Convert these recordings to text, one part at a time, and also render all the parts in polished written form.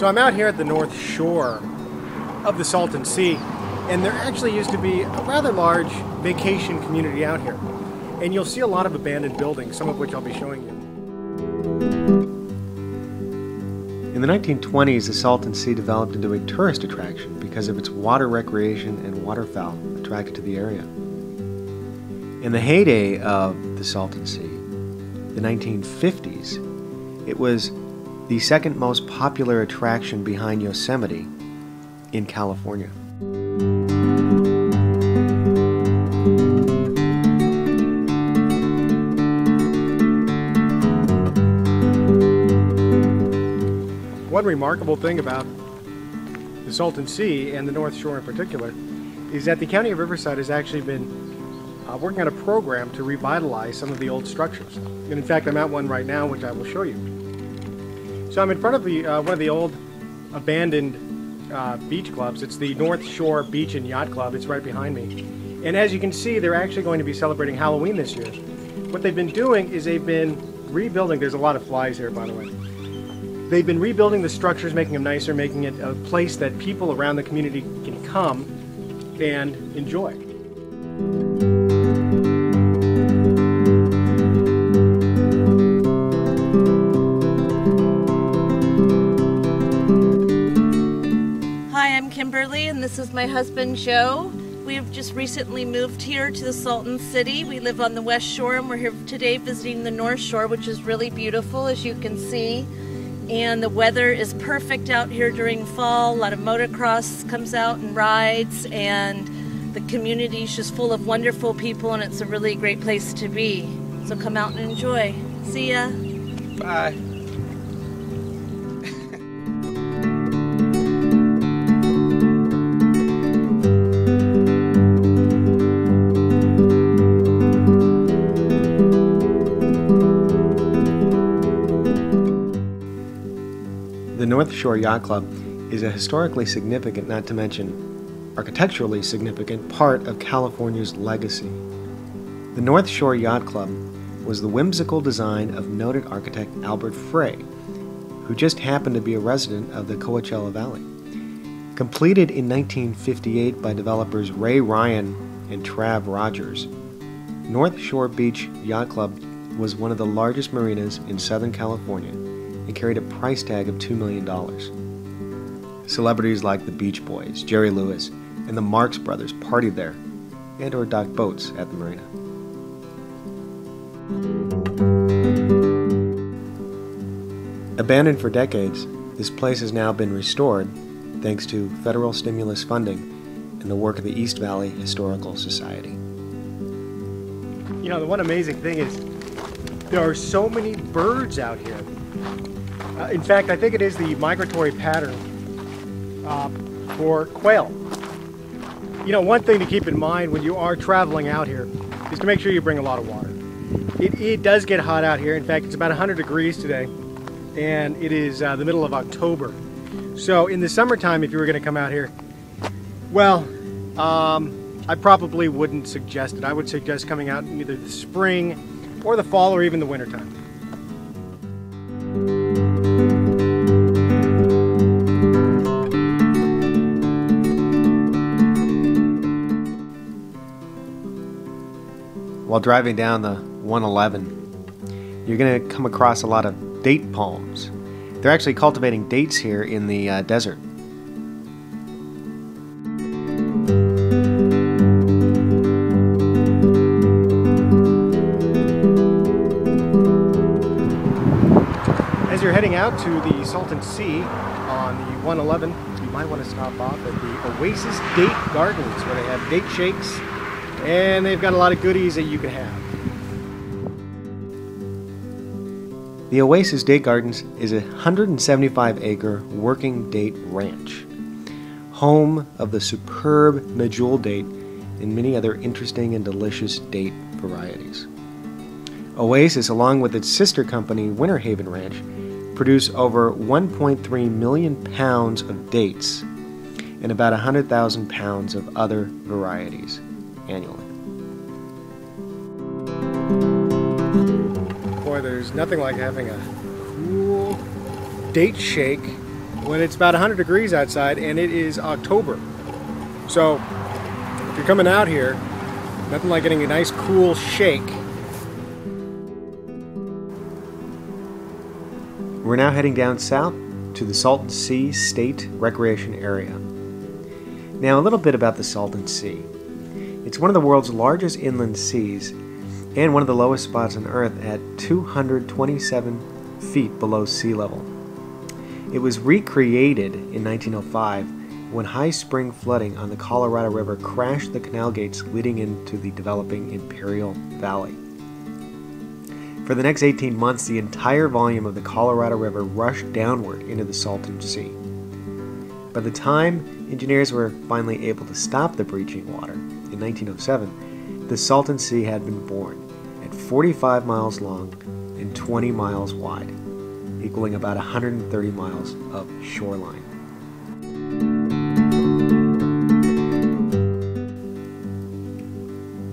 So I'm out here at the north shore of the Salton Sea, and there actually used to be a rather large vacation community out here. And you'll see a lot of abandoned buildings, some of which I'll be showing you. In the 1920s, the Salton Sea developed into a tourist attraction because of its water recreation and waterfowl attracted to the area. In the heyday of the Salton Sea, the 1950s, it was the second most popular attraction behind Yosemite in California. One remarkable thing about the Salton Sea and the North Shore in particular is that the County of Riverside has actually been working on a program to revitalize some of the old structures. And in fact, I'm at one right now, which I will show you. So I'm in front of one of the old abandoned beach clubs. It's the North Shore Beach and Yacht Club. It's right behind me. And as you can see, they're actually going to be celebrating Halloween this year. What they've been doing is they've been rebuilding. There's a lot of flies here, by the way. They've been rebuilding the structures, making them nicer, making it a place that people around the community can come and enjoy. Hi, I'm Kimberly, and this is my husband Joe. We've just recently moved here to the Salton City. We live on the West Shore, and we're here today visiting the North Shore, which is really beautiful, as you can see. And the weather is perfect out here during fall. A lot of motocross comes out and rides, and the community is just full of wonderful people, and it's a really great place to be. So come out and enjoy. See ya. Bye. The North Shore Yacht Club is a historically significant, not to mention architecturally significant, part of California's legacy. The North Shore Yacht Club was the whimsical design of noted architect Albert Frey, who just happened to be a resident of the Coachella Valley. Completed in 1958 by developers Ray Ryan and Trav Rogers, North Shore Beach Yacht Club was one of the largest marinas in Southern California and carried a price tag of $2 million. Celebrities like the Beach Boys, Jerry Lewis, and the Marx Brothers partied there and or docked boats at the marina. Abandoned for decades, this place has now been restored thanks to federal stimulus funding and the work of the East Valley Historical Society. You know, the one amazing thing is there are so many birds out here. In fact, I think it is the migratory pattern for quail. You know, one thing to keep in mind when you are traveling out here is to make sure you bring a lot of water. It does get hot out here. In fact, it's about 100 degrees today, and it is the middle of October. So in the summertime, if you were going to come out here, well, I probably wouldn't suggest it. I would suggest coming out in either the spring or the fall or even the wintertime. While driving down the 111, you're going to come across a lot of date palms. They're actually cultivating dates here in the desert. As you're heading out to the Salton Sea on the 111, you might want to stop off at the Oasis Date Gardens, where they have date shakes, and they've got a lot of goodies that you can have. The Oasis Date Gardens is a 175-acre working date ranch, home of the superb medjool date and many other interesting and delicious date varieties. Oasis, along with its sister company, Winter Haven Ranch, produce over 1.3 million pounds of dates and about 100,000 pounds of other varieties annually. Boy, there's nothing like having a cool date shake when it's about 100 degrees outside and it is October. So if you're coming out here, nothing like getting a nice cool shake. We're now heading down south to the Salton Sea State Recreation Area. Now, a little bit about the Salton Sea. It's one of the world's largest inland seas and one of the lowest spots on Earth at 227 feet below sea level. It was recreated in 1905 when high spring flooding on the Colorado River crashed the canal gates leading into the developing Imperial Valley. For the next 18 months, the entire volume of the Colorado River rushed downward into the Salton Sea. By the time engineers were finally able to stop the breaching water in 1907, the Salton Sea had been born at 45 miles long and 20 miles wide, equaling about 130 miles of shoreline.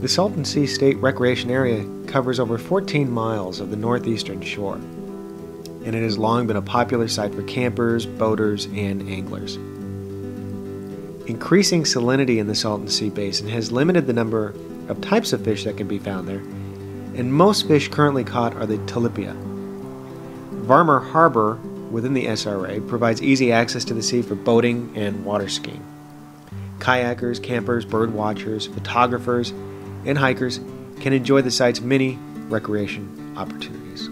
The Salton Sea State Recreation Area covers over 14 miles of the northeastern shore, and it has long been a popular site for campers, boaters, and anglers. Increasing salinity in the Salton Sea basin has limited the number of types of fish that can be found there, and most fish currently caught are the tilapia. Varmer Harbor within the SRA provides easy access to the sea for boating and water skiing. Kayakers, campers, bird watchers, photographers, and hikers can enjoy the site's many recreation opportunities.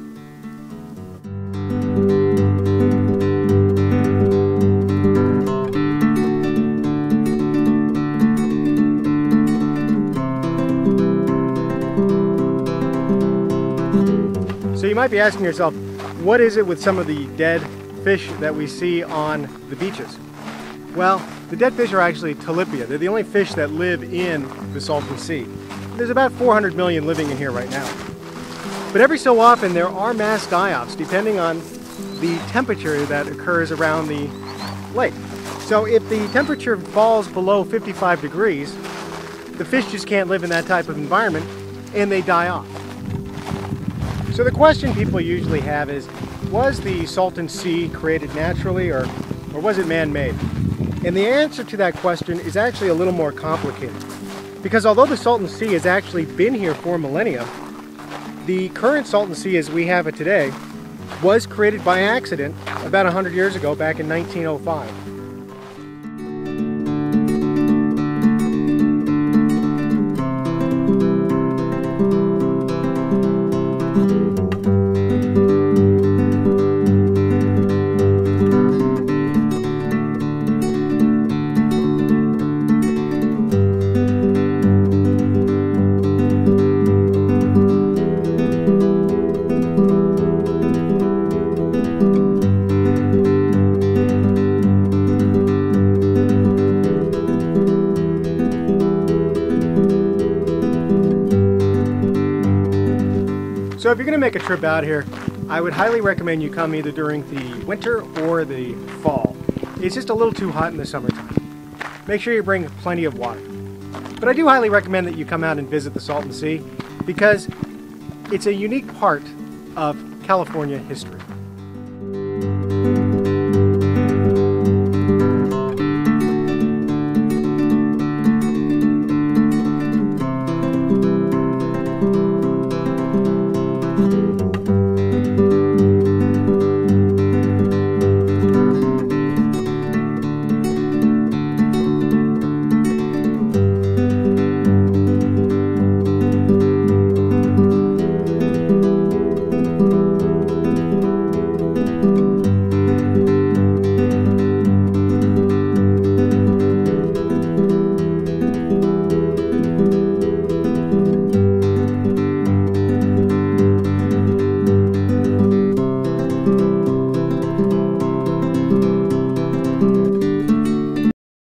So you might be asking yourself, what is it with some of the dead fish that we see on the beaches? Well, the dead fish are actually tilapia. They're the only fish that live in the Salton Sea. There's about 400 million living in here right now. But every so often there are mass die-offs depending on the temperature that occurs around the lake. So if the temperature falls below 55 degrees, the fish just can't live in that type of environment and they die off. So the question people usually have is, was the Salton Sea created naturally or was it man-made? And the answer to that question is actually a little more complicated. Because although the Salton Sea has actually been here for millennia, the current Salton Sea as we have it today was created by accident about 100 years ago, back in 1905. So if you're going to make a trip out here, I would highly recommend you come either during the winter or the fall. It's just a little too hot in the summertime. Make sure you bring plenty of water. But I do highly recommend that you come out and visit the Salton Sea because it's a unique part of California history.